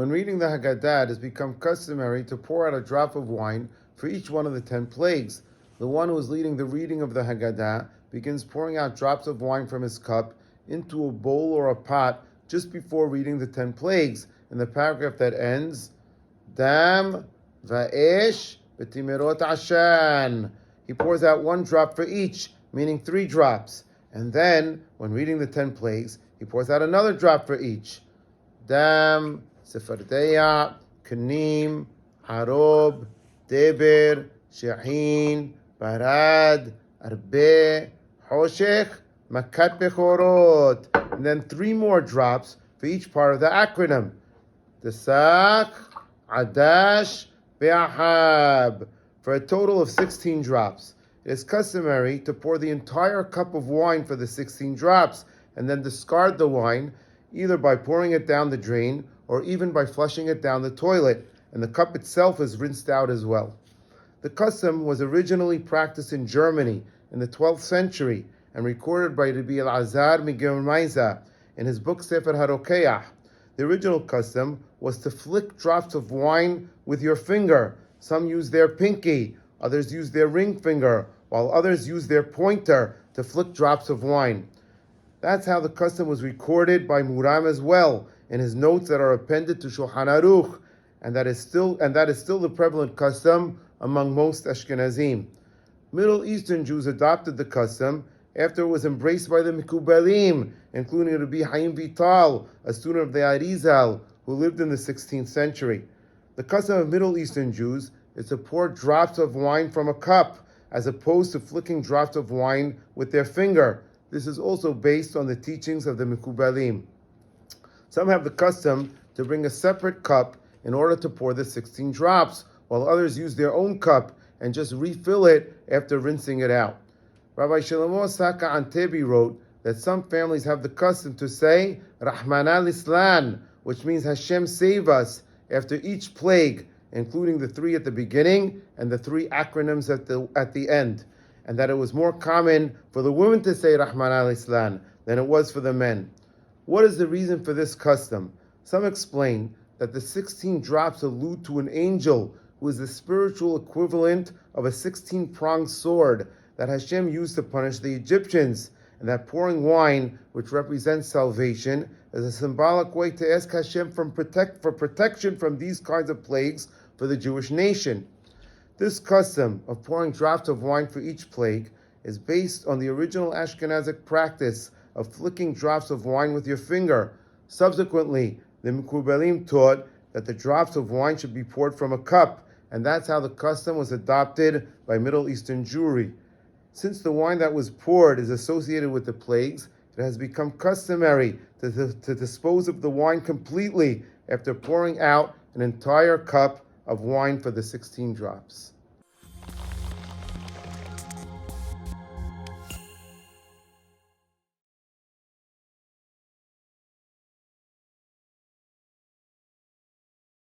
When reading the Haggadah, it has become customary to pour out a drop of wine for each one of the 10 plagues. The one who is leading the reading of the Haggadah begins pouring out drops of wine from his cup into a bowl or a pot just before reading the 10 plagues, in the paragraph that ends, Dam va'esh b'timerot ashan. He pours out one drop for each, meaning 3 drops. And then, when reading the 10 plagues, he pours out another drop for each. Dam, Sephardic, Kanim, Harob, Deber, Shahin, Barad, Arbe, Hoshech, Makat Bechorot. And then 3 more drops for each part of the acronym. Desak, Adash, Be'ahab. For a total of 16 drops. It is customary to pour the entire cup of wine for the 16 drops and then discard the wine, either by pouring it down the drain or even by flushing it down the toilet, and the cup itself is rinsed out as well. The custom was originally practiced in Germany in the 12th century and recorded by Rabbi Elazar Migel in his book Sefer HaRokeach. The original custom was to flick drops of wine with your finger. Some use their pinky, others use their ring finger, while others use their pointer to flick drops of wine. That's how the custom was recorded by Muram as well, in his notes that are appended to Shulchan Aruch, and that is still the prevalent custom among most Ashkenazim. Middle Eastern Jews adopted the custom after it was embraced by the Mikubalim, including Rabbi Chaim Vital, a student of the Arizal, who lived in the 16th century. The custom of Middle Eastern Jews is to pour drops of wine from a cup, as opposed to flicking drops of wine with their finger. This is also based on the teachings of the Mikubalim. Some have the custom to bring a separate cup in order to pour the 16 drops, while others use their own cup and just refill it after rinsing it out. Rabbi Shlomo Saka Antebi wrote that some families have the custom to say, Rahmana Lislan, which means Hashem save us, after each plague, including the 3 at the beginning and the 3 acronyms at the end, and that it was more common for the women to say Rahman al-Islan than it was for the men. What is the reason for this custom? Some explain that the 16 drops allude to an angel who is the spiritual equivalent of a 16-pronged sword that Hashem used to punish the Egyptians, and that pouring wine, which represents salvation, is a symbolic way to ask Hashem for protection from these kinds of plagues for the Jewish nation. This custom of pouring drops of wine for each plague is based on the original Ashkenazic practice of flicking drops of wine with your finger. Subsequently, the Mikubalim taught that the drops of wine should be poured from a cup, and that's how the custom was adopted by Middle Eastern Jewry. Since the wine that was poured is associated with the plagues, it has become customary to dispose of the wine completely after pouring out an entire cup of wine for the 16 drops.